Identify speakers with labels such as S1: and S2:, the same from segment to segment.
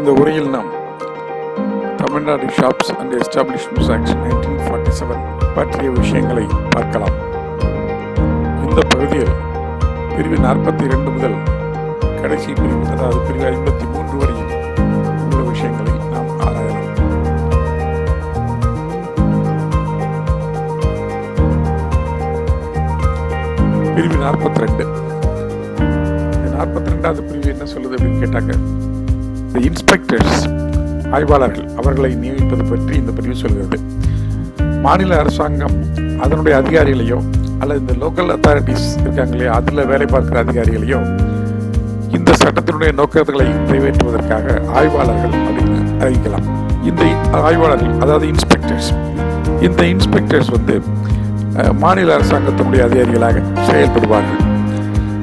S1: இந்த உரையில் நாம் Tamil Nadu shops and establishments act 1947 பற்றிய விஷயங்களை பார்க்கலாம். இந்த பகுதியில் பிரிவு 42 முதல் கடைசி பிரிவு, அதாவது பிரிவு 53 வரையும் உள்ள விஷயங்களை நாம் ஆராயலாம். பிரிவு 42. 42வது பிரிவு என்ன சொல்லுது அப்படின்னு கேட்டாங்க, இந்த இன்ஸ்பெக்டர்ஸ், ஆய்வாளர்கள், அவர்களை நியமிப்பது பற்றி இந்த பிரிவு சொல்கிறது. மாநில அரசாங்கம் அதனுடைய அதிகாரிகளையோ அல்லது இந்த லோக்கல் அத்தாரிட்டிஸ் இருக்காங்க இல்லையா, அதில் வேலை பார்க்கிற அதிகாரிகளையோ இந்த சட்டத்தினுடைய நோக்கங்களை நிறைவேற்றுவதற்காக ஆய்வாளர்கள் அப்படின்னு அறிவிக்கலாம். இந்த ஆய்வாளர்கள், அதாவது இன்ஸ்பெக்டர்ஸ், இந்த இன்ஸ்பெக்டர்ஸ் மாநில அரசாங்கத்தினுடைய அதிகாரிகளாக செயல்படுவார்கள்.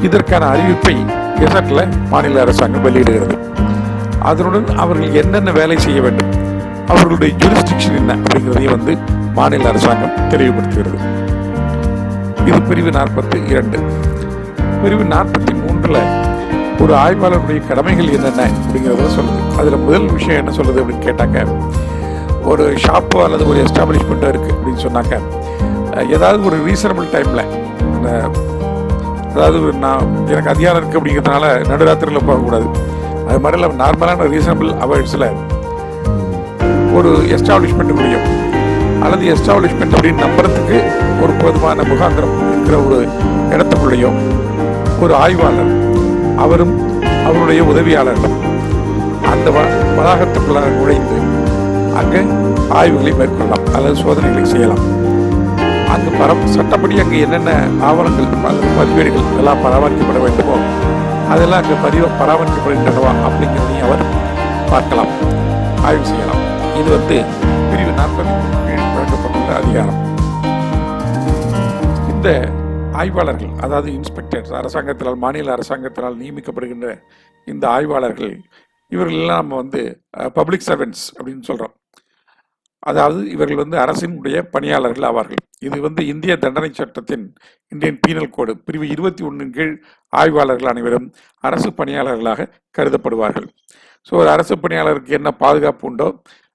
S1: இதற்கான அறிவிப்பை கெசட்ல மாநில அரசாங்கம் வெளியிடுகிறது. அதனுடன் அவர்கள் என்னென்ன வேலை செய்ய வேண்டும், அவர்களுடைய ஜூரிஸ்டிக்ஷன் என்ன அப்படிங்கிறதையும் மாநில அரசாங்கம் தெளிவுபடுத்துகிறது. இது பிரிவு 42. பிரிவு 43ல ஒரு ஆய்வாளருடைய கடமைகள் என்னென்ன அப்படிங்கிறத சொல்லுது. அதில் முதல் விஷயம் என்ன சொல்லுது அப்படின்னு கேட்டாக்க, ஒரு ஷாப்போ அல்லது ஒரு எஸ்டாப்ளிஷ்மெண்ட்டோ இருக்குது அப்படின்னு சொன்னாக்க, ஏதாவது ஒரு ரீசனபிள் டைமில், அதாவது எனக்கு அதிகாரம் இருக்குது அப்படிங்கிறதுனால நடுராத்திரியில் போகக்கூடாது, அது மாதிரி இல்லை, நார்மலான ரீசனபிள் அவர்ஸில் ஒரு எஸ்டாப்ளிஷ்மெண்ட்டுக்குள்ளேயோ அல்லது எஸ்டாப்ளிஷ்மெண்ட் அப்படின்னு நம்புறதுக்கு ஒரு போதுமான முகாந்திரம் இருக்கிற ஒரு இடத்துக்குள்ளேயோ ஒரு ஆய்வாளர் அவரும் அவருடைய உதவியாளர்களும் அந்த வளாகத்துக்குள்ளாக நுழைந்து அங்கே ஆய்வுகளை மேற்கொள்ளலாம் அல்லது சோதனைகளை செய்யலாம். அங்கு சட்டப்படி அங்கு என்னென்ன ஆவணங்கள் அல்லது பதிவேடுகள் எல்லாம் பராமரிக்கப்பட வேண்டுமோ அதெல்லாம் அங்கே பராமரிக்கப்படுகின்றனவா அப்படிங்கிறதையும் அவர் பார்க்கலாம், ஆய்வு செய்யலாம். இது பிரிவு 43 வழங்கப்பட்டுள்ள அதிகாரம். இந்த ஆய்வாளர்கள், அதாவது இன்ஸ்பெக்டர்ஸ், அரசாங்கத்தினால், மாநில அரசாங்கத்தினால் நியமிக்கப்படுகின்ற இந்த ஆய்வாளர்கள், இவர்கள் எல்லாம் நம்ம பப்ளிக் சர்வெண்ட்ஸ் அப்படின்னு சொல்றோம். அதாவது இவர்கள் அரசினுடைய பணியாளர்கள் ஆவார்கள். இது இந்திய தண்டனை சட்டத்தின், இந்தியன் பீனல் கோடு பிரிவு 21 கீழ் ஆய்வாளர்கள் அனைவரும் அரசு பணியாளர்களாக கருதப்படுவார்கள். ஸோ ஒரு அரசு பணியாளருக்கு என்ன பாதுகாப்பு உண்டோ,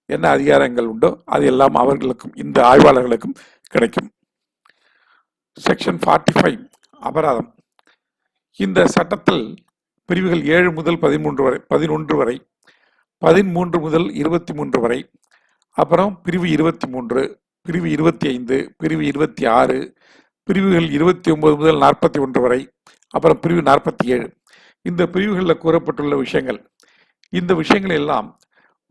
S1: என்ன அதிகாரங்கள் உண்டோ, அது எல்லாம் அவர்களுக்கும், இந்த ஆய்வாளர்களுக்கும் கிடைக்கும். செக்ஷன் 45 அபராதம். இந்த சட்டத்தில் பிரிவுகள் 7 முதல் 11 வரை, 13 முதல் 23 வரை, அப்புறம் பிரிவு 23, பிரிவு 25, பிரிவு 26, பிரிவுகள் 29 முதல் 41 வரை, அப்புறம் பிரிவு 47, இந்த பிரிவுகளில் கூறப்பட்டுள்ள விஷயங்கள். இந்த விஷயங்கள் எல்லாம்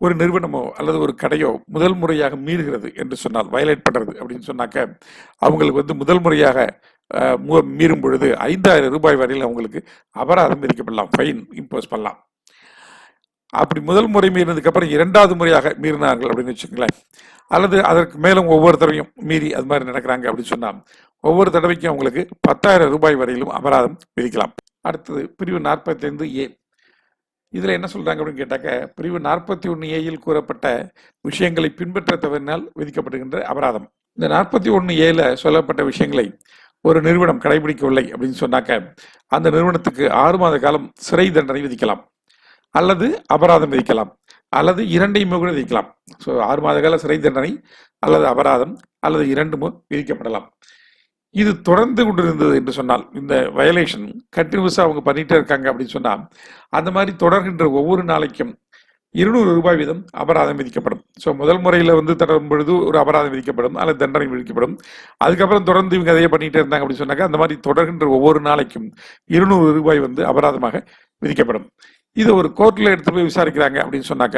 S1: ஒரு நிறுவனமோ அல்லது ஒரு கடையோ முதல் முறையாக மீறுகிறது என்று சொன்னால், வயலேட் பண்றது அப்படின்னு சொன்னாக்க, அவங்களுக்கு முதல் முறையாக மீறும் பொழுது 5000 ரூபாய் வரையில் அவங்களுக்கு அபராதம் விதிக்கப்படலாம், ஃபைன் இம்போஸ் பண்ணலாம். அப்படி முதல் முறை மீறினதுக்கு அப்புறம் 2வது முறையாக மீறினார்கள் அப்படின்னு வச்சுக்கங்களேன், அல்லது அதற்கு மேலும் ஒவ்வொரு தடவையும் மீறி அது மாதிரி நடக்கிறாங்க அப்படின்னு சொன்னால் ஒவ்வொரு தடவைக்கும் அவங்களுக்கு 10,000 ரூபாய் வரையிலும் அபராதம் விதிக்கலாம். அடுத்தது பிரிவு 45A. இதுல என்ன சொல்றாங்க அப்படின்னு கேட்டாக்க, பிரிவு 41Aயில் கூறப்பட்ட விஷயங்களை பின்பற்ற தவறினால் விதிக்கப்படுகின்ற அபராதம். இந்த 41Aல சொல்லப்பட்ட விஷயங்களை ஒரு நிறுவனம் கடைபிடிக்கவில்லை அப்படின்னு சொன்னாக்க, அந்த நிறுவனத்துக்கு 6 மாத காலம் சிறை தண்டனை விதிக்கலாம், அல்லது அபராதம் விதிக்கலாம், அல்லது இரண்டையுமே கூட விதிக்கலாம். ஸோ 6 மாத கால சிறை தண்டனை அல்லது அபராதம் அல்லது இரண்டுமே விதிக்கப்படலாம். இது தொடர்ந்து கொண்டிருந்தது என்று சொன்னால், இந்த வயலேஷன் கண்டினியூஸாக அவங்க பண்ணிட்டே இருக்காங்க அப்படின்னு சொன்னால், அந்த மாதிரி தொடர்கின்ற ஒவ்வொரு நாளைக்கும் 200 ரூபாய் வீதம் அபராதம் விதிக்கப்படும். ஸோ முதல் முறையில் தொடரும் பொழுது ஒரு அபராதம் விதிக்கப்படும் அல்லது தண்டனை விதிக்கப்படும். அதுக்கப்புறம் தொடர்ந்து இவங்க அதையே பண்ணிகிட்டே இருந்தாங்க அப்படின்னு சொன்னாக்க, அந்த மாதிரி தொடர்கின்ற ஒவ்வொரு நாளைக்கும் 200 ரூபாய் அபராதமாக விதிக்கப்படும். இது ஒரு கோர்ட்டில் எடுத்து போய் விசாரிக்கிறாங்க அப்படின்னு சொன்னாக்க,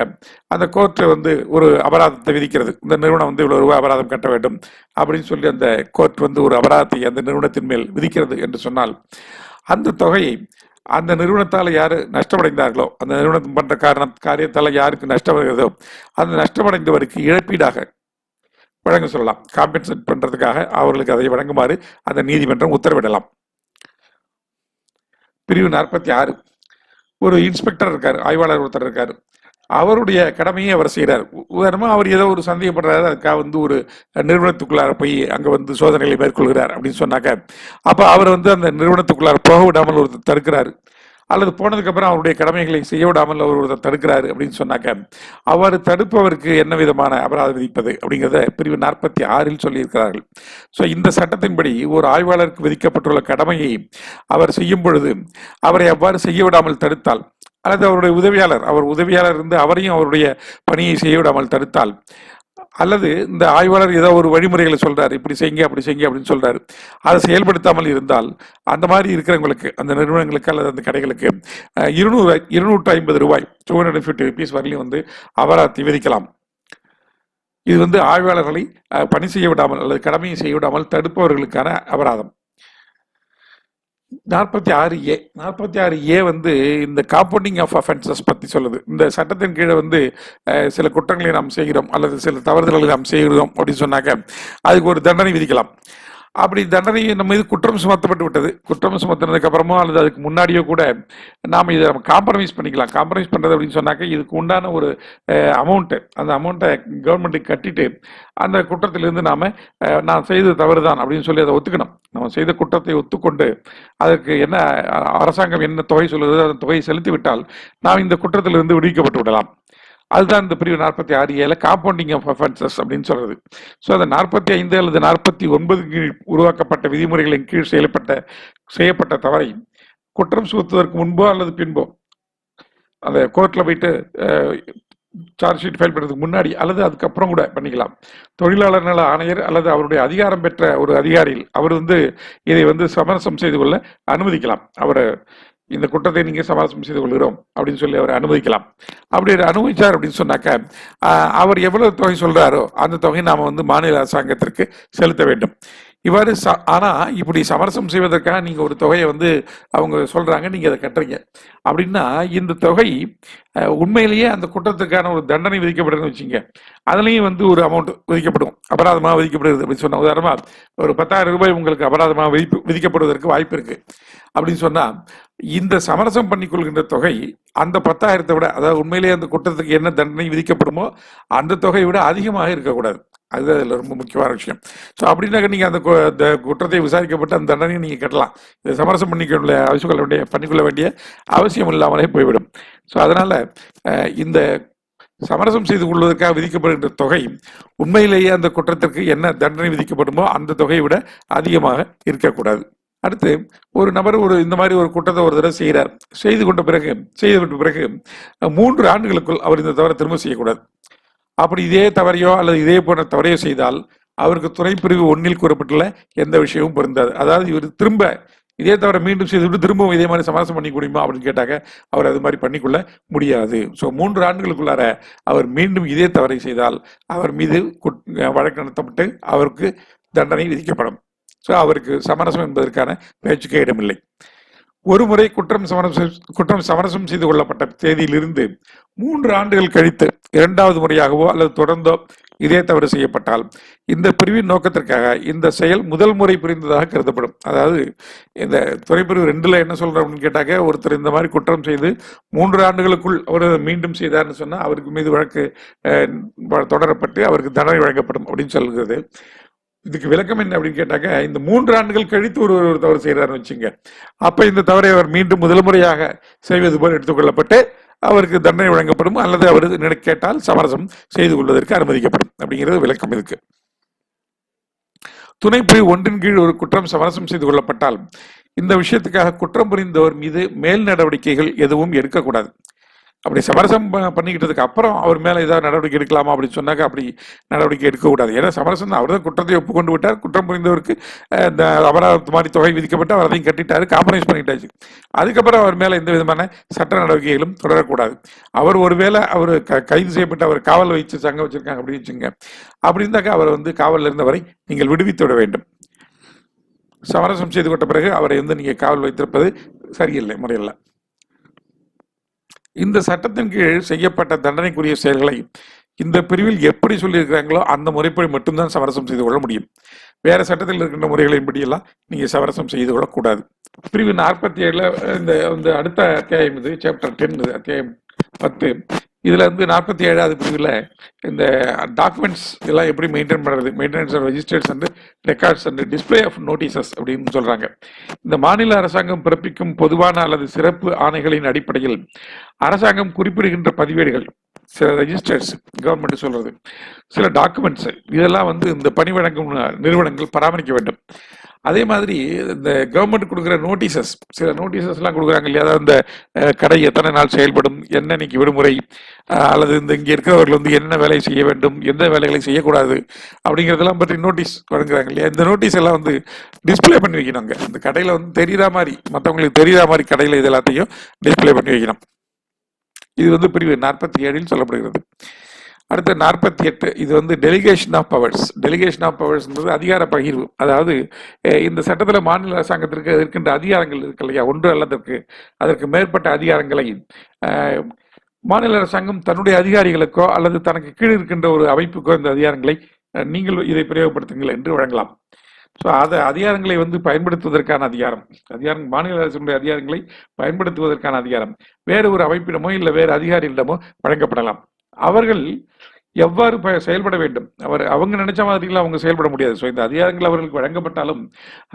S1: அந்த கோர்ட்டு ஒரு அபராதத்தை விதிக்கிறது. இந்த நிறுவனம் இவ்வளவு ரூபாய் அபராதம் கட்ட வேண்டும் அப்படின்னு சொல்லி அந்த கோர்ட் ஒரு அபராதத்தை அந்த நிறுவனத்தின் மேல் விதிக்கிறது என்று சொன்னால், அந்த தொகையை அந்த நிறுவனத்தால் யாரு நஷ்டமடைந்தார்களோ, அந்த நிறுவனம் பண்ற காரியத்தால் யாருக்கு நஷ்டமடைகிறதோ, அந்த நஷ்டமடைந்தவருக்கு இழப்பீடாக வழங்க சொல்லலாம். காம்பன்சேட் பண்றதுக்காக அவர்களுக்கு அதை வழங்குமாறு அந்த நீதிமன்றம் உத்தரவிடலாம். பிரிவு 46. ஒரு இன்ஸ்பெக்டர் இருக்காரு, ஆய்வாளர் ஒருத்தர் இருக்காரு, அவருடைய கடமையை அவர் செய்கிறார். உதாரணமா அவர் ஏதோ ஒரு சந்தேகப்படுறாரு, அதுக்காக ஒரு நிறுவனத்துக்குள்ளார போய் அங்க சோதனைகளை மேற்கொள்கிறார் அப்படின்னு சொன்னாக்க, அப்ப அவர் அந்த நிறுவனத்துக்குள்ளார போக விடாமல் ஒருத்தர் தடுக்கிறாரு. அல்லது போனதுக்கப்புறம் அவருடைய கடமைகளை செய்ய விடாமல் ஒருவர் தடுக்கிறாரு அப்படின்னு சொன்னாக்க அவர் தடுப்பவருக்கு என்ன விதமான அபராதம் விதிப்பது அப்படிங்கிறத பிரிவு 46 சொல்லியிருக்கிறார்கள். ஸோ இந்த சட்டத்தின்படி ஒரு ஆய்வாளருக்கு விதிக்கப்பட்டுள்ள கடமையை அவர் செய்யும் பொழுது அவரை அவ்வாறு செய்ய விடாமல் தடுத்தால், அல்லது அவருடைய உதவியாளர் இருந்து அவரையும் அவருடைய பணியை செய்ய விடாமல் தடுத்தால், அல்லது இந்த ஆய்வாளர் ஏதோ ஒரு வழிமுறைகளை சொல்றாரு, இப்படி செய்யுங்க அப்படி செய்யுங்க அப்படின்னு சொல்றாரு, அதை செயல்படுத்தாமல் இருந்தால் அந்த மாதிரி இருக்கிறவங்களுக்கு, அந்த நிறுவனங்களுக்கு அல்லது அந்த கடைகளுக்கு 250 ரூபாய் 250 rupees வரலையும் அபராதத்தை விதிக்கலாம். இது ஆய்வாளர்களை பணி செய்ய விடாமல் அல்லது கடமையை செய்ய விடாமல் தடுப்பவர்களுக்கான அபராதம். 46A இந்த காம்பவுண்டிங் ஆஃப் அஃபென்சஸ் பற்றி சொல்லுது. இந்த சட்டத்தின் கீழே சில குற்றங்களை நாம் செய்கிறோம் அல்லது சில தவறுதல்களை நாம் செய்கிறோம் அப்படின்னு சொன்னாக்க அதுக்கு ஒரு தண்டனை விதிக்கலாம். அப்படி தண்டனை நம்ம மீது குற்றம் சுமத்தப்பட்டு விட்டது, குற்றம் சுமத்தினதுக்கு அப்புறமோ அல்லது அதுக்கு முன்னாடியோ கூட நாம் இதை காம்ப்ரமைஸ் பண்ணிக்கலாம். காம்ப்ரமைஸ் பண்ணுறது அப்படின்னு சொன்னாக்க இதுக்கு உண்டான ஒரு அமௌண்ட்டு, அந்த அமௌண்ட்டை கவர்மெண்ட்டுக்கு கட்டிட்டு அந்த குற்றத்திலிருந்து நான் செய்தது தவறு தான் அப்படின்னு சொல்லி அதை ஒத்துக்கணும். நம்ம செய்த குற்றத்தை ஒத்துக்கொண்டு அதற்கு என்ன அரசாங்கம் என்ன தொகை சொல்லுறது அந்த தொகையை செலுத்திவிட்டால் நாம் இந்த குற்றத்திலிருந்து விடுவிக்கப்பட்டு விடலாம். அதுதான் இந்த பிரிவு 46A காம்பவுண்டிங் ஆஃப் அஃபென்சஸ் அப்படின்னு சொல்றது. ஸோ அந்த 45 அல்லது 49 கீழ் உருவாக்கப்பட்ட விதிமுறைகளின் கீழ் செய்யப்பட்ட தவறை குற்றம் சுமத்துவதற்கு முன்போ அல்லது பின்போ அந்த கோர்ட்ல போயிட்டு சார்ஜ் ஷீட் ஃபைல் பண்ணுறதுக்கு முன்னாடி அல்லது அதுக்கப்புறம் கூட பண்ணிக்கலாம். தொழிலாளர் நல ஆணையர் அல்லது அவருடைய அதிகாரம் பெற்ற ஒரு அதிகாரியில் அவர் இதை சமரசம் செய்து கொள்ள அனுமதிக்கலாம். அவர் இந்த குற்றத்தை நீங்க சமரசம் செய்து கொள்கிறோம் அப்படின்னு சொல்லி அவர் அனுமதிக்கலாம். அப்படி அனுமதிச்சார் அப்படின்னு சொன்னாக்க அவர் எவ்வளவு தொகை சொல்றாரோ அந்த தொகையை நாம மாநில அரசாங்கத்திற்கு செலுத்த வேண்டும். இவ்வாறு ஆனா இப்படி சமரசம் செய்வதற்காக நீங்க ஒரு தொகையை அவங்க சொல்றாங்க, நீங்க அதை கட்டுறீங்க அப்படின்னா இந்த தொகை உண்மையிலேயே அந்த குற்றத்துக்கான ஒரு தண்டனை விதிக்கப்படுதுன்னு வச்சுங்க, அதுலயும் ஒரு அமௌண்ட் விதிக்கப்படும், அபராதமாக விதிக்கப்படுது அப்படின்னு சொன்னா, உதாரணமா ஒரு 10,000 ரூபாய் உங்களுக்கு அபராதமாக விதிக்கப்படுவதற்கு வாய்ப்பு இருக்கு அப்படின்னு சொன்னா இந்த சமரசம் பண்ணி கொள்கின்ற தொகை அந்த 10,000 விட, அதாவது உண்மையிலேயே அந்த குற்றத்துக்கு என்ன தண்டனை விதிக்கப்படுமோ அந்த தொகையை விட அதிகமாக இருக்கக்கூடாது. அதுதான் அதில் ரொம்ப முக்கியமான விஷயம். ஸோ அப்படின்னாக்க நீங்கள் அந்த குற்றத்தை விசாரிக்கப்பட்டு அந்த தண்டனையை நீங்கள் கட்டலாம். இதை சமரசம் பண்ணிக்கொள்ள வேண்டிய அவசியம் இல்லாமலே போய்விடும். ஸோ அதனால இந்த சமரசம் செய்து கொள்வதற்காக விதிக்கப்படுகின்ற தொகை உண்மையிலேயே அந்த குற்றத்திற்கு என்ன தண்டனை விதிக்கப்படுமோ அந்த தொகையை விட அதிகமாக இருக்கக்கூடாது. அடுத்து ஒரு நபர் இந்த மாதிரி ஒரு குற்றத்தை ஒரு தடவை செய்கிறார். செய்துவிட்ட பிறகு 3 ஆண்டுகளுக்குள் அவர் இந்த தவறை திரும்ப செய்யக்கூடாது. அப்படி இதே தவறையோ அல்லது இதே போன்ற தவறையோ செய்தால் அவருக்கு துணைப்பிரிவு 1 கூறப்பட்டுள்ள எந்த விஷயமும் பொருந்தாது. அதாவது இவர் திரும்ப இதே தவிர மீண்டும் செய்துவிட்டு திரும்பவும் இதே மாதிரி சமரசம் பண்ணிக்க முடியுமா அப்படின்னு கேட்டாங்க, அவர் அது மாதிரி பண்ணிக்கொள்ள முடியாது. ஸோ 3 ஆண்டுகளுக்குள்ளார அவர் மீண்டும் இதே தவறை செய்தால் அவர் மீது வழக்கு நடத்தப்பட்டு அவருக்கு தண்டனை விதிக்கப்படும். ஸோ அவருக்கு சமரசம் என்பதற்கான பேச்சுக்கே இடமில்லை. ஒரு முறை குற்றம் சமரசம் செய்து கொள்ளப்பட்ட தேதியிலிருந்து 3 ஆண்டுகள் கழித்து 2வது முறையாகவோ அல்லது தொடர்ந்தோ இதே தவறு செய்யப்பட்டால் இந்த பிரிவின் நோக்கத்திற்காக இந்த செயல் முதல் முறை புரிந்ததாக கருதப்படும். அதாவது இந்த துறைப்பிரிவு 2 என்ன சொல்றோம்னு கேட்டாக்க, ஒருத்தர் இந்த மாதிரி குற்றம் செய்து 3 ஆண்டுகளுக்குள் அவர் மீண்டும் செய்தார்னு சொன்னா அவருக்கு மீது வழக்கு தொடரப்பட்டு அவருக்கு தண்டனை வழங்கப்படும் அப்படின்னு சொல்கிறது. இதுக்கு விளக்கம் என்ன அப்படின்னு கேட்டாக்க, இந்த 3 ஆண்டுகள் கழித்து ஒரு தவறு செய்யறாருன்னு வச்சுங்க, அப்ப இந்த தவறை அவர் மீண்டும் முதல் முறையாக செய்வது போல் எடுத்துக்கொள்ளப்பட்டு அவருக்கு தண்டனை வழங்கப்படும் அல்லது அவர் கேட்டால் சமரசம் செய்து கொள்வதற்கு அனுமதிக்கப்படும் அப்படிங்கிறது விளக்கம். இதுக்கு துணைப்பிரிவு 1 கீழ் ஒரு குற்றம் சமரசம் செய்து கொள்ளப்பட்டால் இந்த விஷயத்துக்காக குற்றம் புரிந்தவர் மீது மேல் நடவடிக்கைகள் எதுவும் எடுக்கக்கூடாது. அப்படி சமரசம் பண்ணிக்கிட்டதுக்கு அப்புறம் அவர் மேல ஏதாவது நடவடிக்கை எடுக்கலாமா அப்படின்னு சொன்னாக்க அப்படி நடவடிக்கை எடுக்கக்கூடாது. ஏன்னா சமரசம் அவர் தான் குற்றத்தை ஒப்புக்கொண்டு விட்டார், குற்றம் புரிந்தவருக்கு இந்த அபராதத்து மாதிரி தொகை விதிக்கப்பட்டு அவர் அதையும் கட்டிட்டாரு, காம்ப்ரமைஸ் பண்ணிட்டாச்சு. அதுக்கப்புறம் அவர் மேல எந்த விதமான சட்ட நடவடிக்கைகளும் தொடரக்கூடாது. அவர் ஒருவேளை அவர் கைது செய்யப்பட்டு அவர் காவல் வைத்து சங்க வச்சிருக்காங்க அப்படின்னு வச்சுங்க, அப்படி இருந்தாக்க அவர் காவலில் இருந்தவரை நீங்கள் விடுவித்து விட வேண்டும். சமரசம் செய்து கொண்ட பிறகு அவரை நீங்க காவல் வைத்திருப்பது சரியில்லை, முறையில்லை. இந்த சட்டத்தின் கீழ் செய்யப்பட்ட தண்டனைக்குரிய செயல்களை இந்த பிரிவில் எப்படி சொல்லியிருக்கிறாங்களோ அந்த முறைப்படி மட்டும்தான் சமரசம் செய்து கொள்ள முடியும். வேற சட்டத்தில் இருக்கின்ற முறைகளின்படியெல்லாம் நீங்க சமரசம் செய்து கொள்ளக்கூடாது. பிரிவு 47 இந்த அடுத்த அத்தியாயம், இது சாப்டர் 10, அத்தியாயம் 10. இதில் வந்து 47வது பிரிவில் இந்த டாக்குமெண்ட்ஸ் எல்லாம் எப்படி மெயின்டைன் பண்ணுறது, maintenance of registers and records and display of notices அப்படின்னு சொல்கிறாங்க. இந்த மாநில அரசாங்கம் பிறப்பிக்கும் பொதுவான அல்லது சிறப்பு ஆணைகளின் அடிப்படையில் அரசாங்கம் குறிப்பிடுகின்ற பதிவேடுகள், சில ரெஜிஸ்டர்ஸ், கவர்மெண்ட் சொல்றது, சில டாக்குமெண்ட்ஸ், இதெல்லாம் வந்து இந்த பணி வழங்கும் நிறுவனங்கள் பராமரிக்க வேண்டும். அதே மாதிரி இந்த கவர்மெண்ட் கொடுக்குற நோட்டீசஸ், சில நோட்டீசஸ்லாம் கொடுக்குறாங்க இல்லையா, அதாவது இந்த கடை எத்தனை நாள் செயல்படும், என்னன்னைக்கு விடுமுறை, அல்லது இந்த இங்கே இருக்கிறவர்கள் வந்து என்ன வேலை செய்ய வேண்டும், எந்த வேலைகளை செய்யக்கூடாது அப்படிங்கிறதெல்லாம் பற்றி நோட்டீஸ் வழங்குறாங்க இல்லையா. இந்த நோட்டீஸ் எல்லாம் வந்து டிஸ்பிளே பண்ணி வைக்கணுங்க. இந்த கடையில் வந்து தெரிகிற மாதிரி, மற்றவங்களுக்கு தெரிகிற மாதிரி கடையில் இது எல்லாத்தையும் டிஸ்பிளே பண்ணி வைக்கணும். இது வந்து பிரிவு 47 சொல்லப்படுகிறது. அடுத்து 48, இது வந்து delegation of powers. Delegation of பவர்ஸ்ன்றது அதிகார பகிர்வு. அதாவது இந்த சட்டத்தில் மாநில அரசாங்கத்திற்கு இருக்கின்ற அதிகாரங்கள் இருக்கு இல்லையா, ஒன்று அல்லது அதற்கு மேற்பட்ட அதிகாரங்களை மாநில அரசாங்கம் தன்னுடைய அதிகாரிகளுக்கோ அல்லது தனக்கு கீழ் இருக்கின்ற ஒரு அமைப்புக்கோ இந்த அதிகாரங்களை நீங்கள் இதை பிரயோகப்படுத்துங்கள் என்று வழங்கலாம். ஸோ அதை அதிகாரங்களை வந்து பயன்படுத்துவதற்கான அதிகாரம், மாநில அரசுடைய அதிகாரங்களை பயன்படுத்துவதற்கான அதிகாரம் வேறு ஒரு அமைப்பிடமோ இல்லை வேறு அதிகாரிகளிடமோ வழங்கப்படலாம். அவர்கள் எவ்வாறு செயல்பட வேண்டும், அவங்க நினைச்ச மாதிரிலாம் அவங்க செயல்பட முடியாது. ஸோ இந்த அதிகாரங்கள் அவர்களுக்கு வழங்கப்பட்டாலும்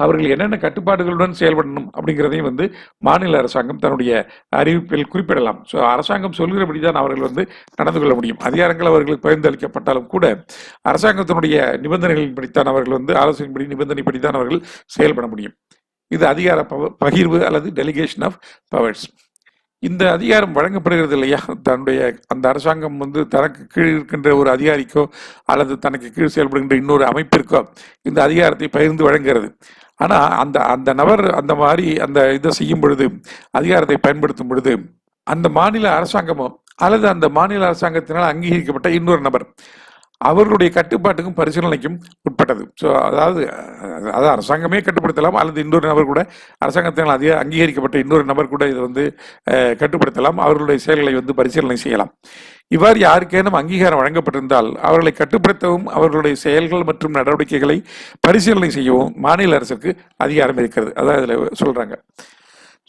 S1: அவர்கள் என்னென்ன கட்டுப்பாடுகளுடன் செயல்படணும் அப்படிங்கிறதையும் வந்து மாநில அரசாங்கம் தன்னுடைய அறிவிப்பில் குறிப்பிடலாம். ஸோ அரசாங்கம் சொல்கிறபடி தான் அவர்கள் வந்து நடந்து கொள்ள முடியும். அதிகாரங்கள் அவர்களுக்கு பகிர்ந்தளிக்கப்பட்டாலும் கூட அரசாங்கத்தினுடைய நிபந்தனைகளின்படித்தான் அவர்கள் வந்து ஆலோசனைப்படி, நிபந்தனைப்படி தான் அவர்கள் செயல்பட முடியும். இது அதிகார பகிர்வு அல்லது டெலிகேஷன் ஆஃப் பவர்ஸ். இந்த அதிகாரம் வழங்கப்படுகிறது இல்லையா, தன்னுடைய அந்த அரசாங்கம் வந்து தனக்கு கீழ் இருக்கின்ற ஒரு அதிகாரிக்கோ அல்லது தனக்கு கீழ் செயல்படுகின்ற இன்னொரு அமைப்பிற்கோ இந்த அதிகாரத்தை பகிர்ந்து வழங்குகிறது. ஆனால் அந்த நபர் அந்த மாதிரி அந்த இதை செய்யும் பொழுது, அதிகாரத்தை பயன்படுத்தும் பொழுது, அந்த மாநில அரசாங்கமோ அல்லது அந்த மாநில அரசாங்கத்தினால் அங்கீகரிக்கப்பட்ட இன்னொரு நபர் அவர்களுடைய கட்டுப்பாட்டுக்கும் பரிசீலனைக்கும் உட்பட்டது. ஸோ அதாவது அரசாங்கமே கட்டுப்படுத்தலாம், அல்லது இன்னொரு நபர் கூட, அரசாங்கத்தினால் அங்கீகரிக்கப்பட்ட இன்னொரு நபர் கூட இதை வந்து கட்டுப்படுத்தலாம், அவர்களுடைய செயல்களை வந்து பரிசீலனை செய்யலாம். இவ்வாறு யாருக்கேனும் அங்கீகாரம் வழங்கப்பட்டிருந்தால் அவர்களை கட்டுப்படுத்தவும் அவர்களுடைய செயல்கள் மற்றும் நடவடிக்கைகளை பரிசீலனை செய்யவும் மாநில அரசுக்கு அதிகாரம் இருக்கிறது. அதான் இதில் சொல்றாங்க.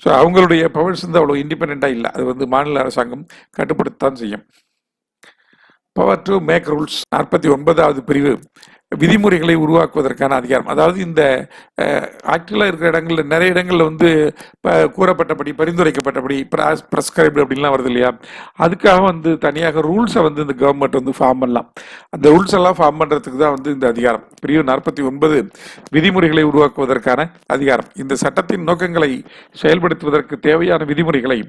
S1: ஸோ அவங்களுடைய பவர்ஸ் வந்து அவ்வளோ இண்டிபெண்டாக இல்லை, அது வந்து மாநில அரசாங்கம் கட்டுப்படுத்தத்தான் செய்யும். Power to make rules. 49வது பிரிவு விதிமுறைகளை உருவாக்குவதற்கான அதிகாரம். அதாவது இந்த ஆக்டில் இருக்கிற இடங்கள்ல நிறைய இடங்கள்ல வந்து கூறப்பட்டபடி, பரிந்துரைக்கப்பட்டபடி, ப்ரெஸ்கிரைப்டு அப்படின்லாம் வருது இல்லையா, அதுக்காக வந்து தனியாக ரூல்ஸை வந்து இந்த கவர்மெண்ட் வந்து ஃபார்ம் பண்ணலாம். அந்த ரூல்ஸ் எல்லாம் ஃபார்ம் பண்ணுறதுக்கு தான் வந்து இந்த அதிகாரம். பிரிவு 49 விதிமுறைகளை உருவாக்குவதற்கான அதிகாரம். இந்த சட்டத்தின் நோக்கங்களை செயல்படுத்துவதற்கு தேவையான விதிமுறைகளை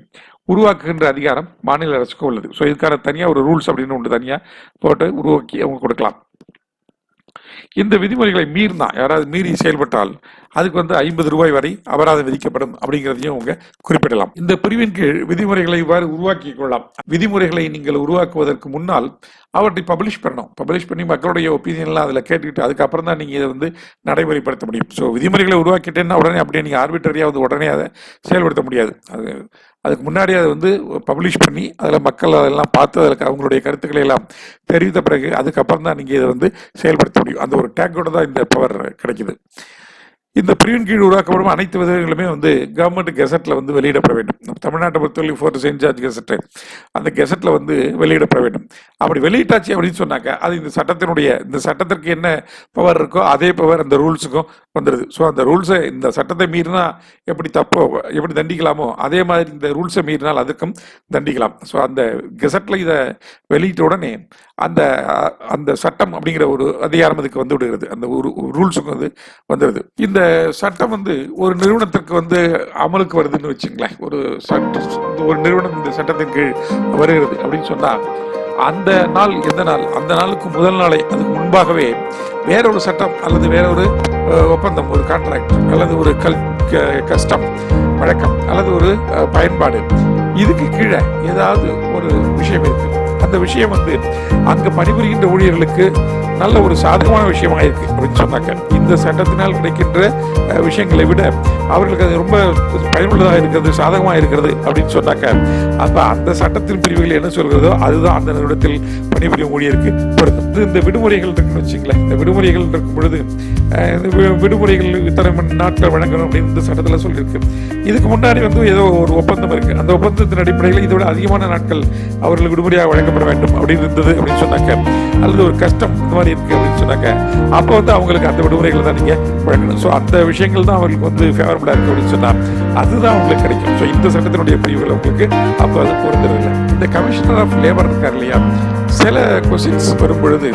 S1: உருவாக்குகின்ற அதிகாரம் மாநில அரசுக்கு உள்ளது. ஸோ இதுக்கான தனியாக ஒரு ரூல்ஸ் அப்படின்னு ஒன்று தனியாக போட்டு உருவாக்கி அவங்க கொடுக்கலாம். இந்த விதிமுறைகளை மீறினா, யாராவது மீறி செயல்பட்டால் அதுக்கு வந்து 50 ரூபாய் வரை அபராதம் விதிக்கப்படும் அப்படிங்கிறதையும் அவங்க குறிப்பிடலாம். இந்த பிரிவின் கீழ் விதிமுறைகளை இவ்வாறு உருவாக்கி கொள்ளலாம். விதிமுறைகளை நீங்கள் உருவாக்குவதற்கு முன்னால் அவற்றை பப்ளிஷ் பண்ணணும். பப்ளிஷ் பண்ணி மக்களுடைய ஒப்பீனியன்லாம் அதில் கேட்டுக்கிட்டு அதுக்கப்புறம் தான் நீங்கள் இதை வந்து நடைமுறைப்படுத்த முடியும். ஸோ விதிமுறைகளை உருவாக்கிட்டேன்னா உடனே அப்படியே நீங்கள் ஆர்பிட்டரியாக வந்து உடனே அதை செயல்படுத்த முடியாது. அதுக்கு முன்னாடி அதை வந்து பப்ளிஷ் பண்ணி அதில் மக்கள் அதெல்லாம் பார்த்து அதில் அவங்களுடைய கருத்துக்களை எல்லாம் தெரிவித்த பிறகு அதுக்கப்புறம் தான் நீங்கள் இதை வந்து செயல்படுத்த முடியும். அந்த ஒரு டேக்கோட தான் இந்த பவர் கிடைக்குது. இந்த பிரிவின் கீழ் உருவாக்கப்படும் அனைத்து விதங்களுமே வந்து கவர்மெண்ட் கெசட்ல வந்து வெளியிடப்பட வேண்டும். தமிழ்நாட்டை பொறுத்தவரை ஃபோர்த் இன்சார்ஜ் கெசட், அந்த கெசட்ல வந்து வெளியிடப்பட வேண்டும். அப்படி வெளியிட்டாச்சு அப்படின்னு சொன்னாக்க அது இந்த சட்டத்திற்கு என்ன பவர் இருக்கோ அதே பவர் அந்த ரூல்ஸுக்கும் வந்துடுது. ஸோ அந்த ரூல்ஸை, இந்த சட்டத்தை மீறினா எப்படி தண்டிக்கலாமோ அதே மாதிரி இந்த ரூல்ஸை மீறினால் அதுக்கும் தண்டிக்கலாம். ஸோ அந்த கெசட்ல இதை வெளியிட்ட உடனே அந்த சட்டம் அப்படிங்கிற ஒரு அதிகாரம் அதுக்கு வந்து விடுகிறது, அந்த ஒரு ரூல்ஸுக்கும் வந்து வந்துடுது. இந்த சட்டம் வந்து ஒரு நிறுவனத்திற்கு வந்து அமலுக்கு வருதுன்னு வச்சுங்களேன். ஒரு நிறுவனம் இந்த சட்டத்தின் கீழ் வருகிறது அப்படின்னு சொன்னா அந்த நாள் எந்த நாள், அந்த நாளுக்கு முதல் நாளே, அதுக்கு முன்பாகவே வேறொரு சட்டம் அல்லது வேறொரு ஒப்பந்தம், ஒரு கான்ட்ராக்ட் அல்லது ஒரு கஸ்டம் வழக்கம் அல்லது ஒரு பயன்பாடு, இதுக்கு கீழே ஏதாவது ஒரு விஷயம் இருக்கு, அந்த விஷயம் வந்து அங்கு பணிபுரிகின்ற ஊழியர்களுக்கு நல்ல ஒரு சாதகமான விஷயமாக இருக்கு அப்படின்னு சொன்னாக்க, இந்த சட்டத்தினால் கிடைக்கின்ற விஷயங்களை விட அவர்களுக்கு அது ரொம்ப பயனுள்ளதாக இருக்கிறது, சாதகமாக இருக்கிறது அப்படின்னு சொன்னாக்க, அப்ப அந்த சட்டத்தின் பிரிவுகள் என்ன சொல்கிறதோ அதுதான் அந்த நிறுவனத்தில் பணிபுரியும் ஊழியருக்கு பொருந்தும். இந்த விடுமுறைகள் இருக்குன்னு வச்சுங்களேன். இந்த விடுமுறைகள் இருக்கும் பொழுது விடுமுறைகள் இத்தனை நாட்கள் வழங்கணும் அப்படின்னு இந்த சட்டத்தில் சொல்லியிருக்கு. இதுக்கு முன்னாடி ஏதோ ஒரு ஒப்பந்தம் இருக்கு. அந்த ஒப்பந்தத்தின் அடிப்படையில் இதோட அதிகமான நாட்கள் அவர்களுக்கு விடுமுறையாக வழங்கப்பட வேண்டும் அப்படின்னு இருந்தது அப்படின்னு சொன்னாக்க, அல்லது ஒரு கஷ்டம் இந்த மாதிரி இருக்கு அப்படின்னு சொன்னாக்க, அப்போ அவங்களுக்கு அந்த விடுமுறைகளை தான் நீங்க வழங்கணும். ஸோ அந்த விஷயங்கள் தான் அவர்களுக்கு ஃபேவரபிளா இருக்கு அப்படின்னு சொன்னா அதுதான் உங்களுக்கு கிடைக்கும். ஸோ இந்த சட்டத்தினுடைய பிரிவுகள் உங்களுக்கு அப்போ அது பொருந்துறதில்லை. இந்த கமிஷனர் ஆஃப் லேபர் இருக்கார் இல்லையா, சில கொஸ்டின்ஸ் வரும் பொழுது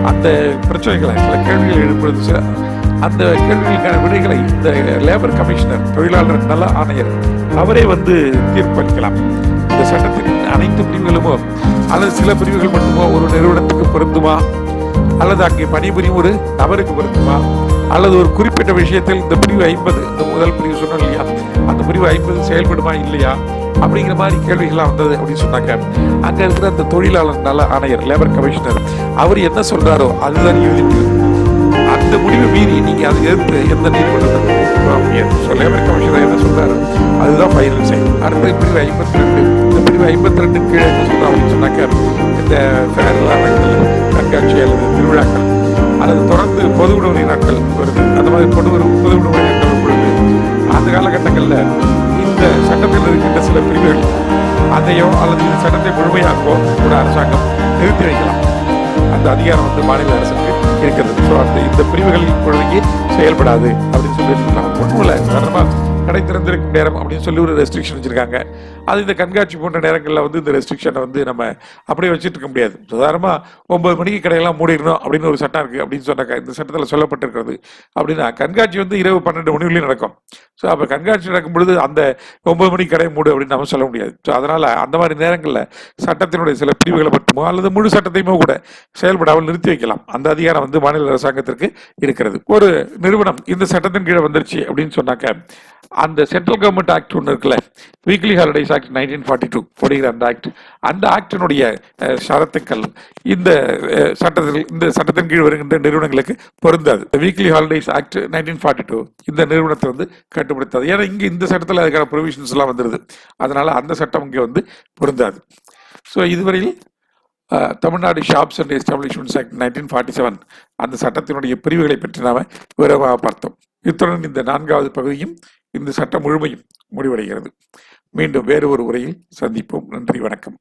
S1: அந்த பிரச்சனைகளை சில கேள்விகள் எழும்பொழுது அந்த கேள்விகளுக்கான விடைகளை இந்த லேபர் கமிஷனர், தொழிலாளர் நல ஆணையர் அவரே தீர்ப்பளிக்கலாம். இந்த சட்டத்தின் அனைத்து பிரிவுகளுமோ அல்லது சில பிரிவுகள் மட்டுமோ ஒரு நிறுவனத்துக்கு பொருந்துமா, அல்லது அங்கே பணிபுரியும் ஒரு நபருக்கு பொருந்துமா, அல்லது ஒரு குறிப்பிட்ட விஷயத்தில் இந்த பிரிவு 50, இந்த முதல் பிரிவு சொன்னோம் இல்லையா, அந்த பிரிவு 50 செயல்படுமா இல்லையா அப்படிங்கிற மாதிரி கேள்விகள்லாம் வந்தது அப்படின்னு சொன்னாக்க, அங்க இருக்கிற அந்த தொழிலாளர் நல ஆணையர், லேபர் கமிஷனர் அவர் என்ன சொல்றாரோ அதுதான் யூனிட். அந்த முடிவை மீறி நீங்க அதை எதிர்த்து எந்த நீதிமன்றத்துக்கு போக முடியாது. ஸோ லேபர் கமிஷனர் என்ன சொல்றாரு அதுதான் ஃபைனல் செய்யும். அடுத்த பிரிவு 52, இந்த பிரிவு 52 கீழே என்ன சொல்றோம் அப்படின்னு சொன்னாக்க, இந்த கண்காட்சி அல்லது திருவிழாக்கள் அல்லது தொடர்ந்து பொது விடுமுறை நாட்கள் வருது, அந்த மாதிரி பொது விடுமுறை நாட்கள் பொழுது அந்த காலகட்டங்களில் இந்த சட்டத்தில் இருக்கின்ற சில பிரிவுகள் அதையோ அல்லது இந்த சட்டத்தை முழுமையாக்கோ கூட அரசாங்கம் நிறுத்தி வைக்கலாம். அந்த அதிகாரம் மாநில அரசுக்கு இருக்கிறது. ஸோ இந்த பிரிவுகள் இப்பொழுதைக்கு செயல்படாது அப்படின்னு சொல்லியிருக்கலாம். ஒன்றும் இல்லை, காரணமாக கடை திறந்திருக்கும் நேரம் அப்படின்னு சொல்லி ஒரு ரெஸ்ட்ரிக்ஷன் வச்சிருக்காங்க. அது இந்த கண்காட்சி போன்ற நேரங்களில் இந்த ரெஸ்ட்ரிக்ஷனை நம்ம அப்படியே வச்சுட்டு இருக்க முடியாது. சாதாரணமாக 9 மணிக்கு கடையெல்லாம் மூடிடணும் அப்படின்னு ஒரு சட்டம் இருக்குது அப்படின்னு சொன்னாக்கா, இந்த சட்டத்தில் சொல்லப்பட்டிருக்கிறது. அப்படின்னா கண்காட்சி இரவு 12 மணி வரையும் நடக்கும். ஸோ அப்போ கண்காட்சி நடக்கும் பொழுது அந்த 9 மணிக்கு கடை மூடு அப்படின்னு நம்ம சொல்ல முடியாது. ஸோ அதனால் அந்த மாதிரி நேரங்களில் சட்டத்தினுடைய சில பிரிவுகளை மட்டுமோ அல்லது முழு சட்டத்தையுமோ கூட செயல்படாமல் நிறுத்தி வைக்கலாம். அந்த அதிகாரம் மாநில அரசாங்கத்திற்கு இருக்கிறது. ஒரு நிறுவனம் இந்த சட்டத்தின் கீழே வந்துருச்சு அப்படின்னு சொன்னாக்க, அந்த சென்ட்ரல் கவர்மெண்ட் ஆக்ட் ஒன்று இருக்குல்ல, வீக்லி ஹாலிடேஸ் ஆக்ட் 1942 போடுகிற அந்த ஆக்டினுடைய ஷரத்துக்கள் இந்த சட்டத்தின் கீழ் வருகின்ற நிறுவனங்களுக்கு பொருந்தாது. வீக்லி ஹாலிடேஸ் ஆக்ட் 1942 இந்த நிறுவனத்தை கட்டுப்படுத்தாது. ஏன்னா இங்க இந்த சட்டத்தில் அதுக்கான ப்ரொவிஷன்ஸ் எல்லாம் வந்துருது. அதனால அந்த சட்டம் இங்கே பொருந்தாது. ஸோ இதுவரையில் Tamil Nadu shops and establishments act 1947 அந்த சட்டத்தினுடைய பிரிவுகளை பற்றி நாம விரைவாக பார்த்தோம். இத்துடன் இந்த 4வது பகுதியும் இந்த சட்டம் முழுமையும் முடிவடைகிறது. மீண்டும் வேறு ஒரு உரையில் சந்திப்போம். நன்றி, வணக்கம்.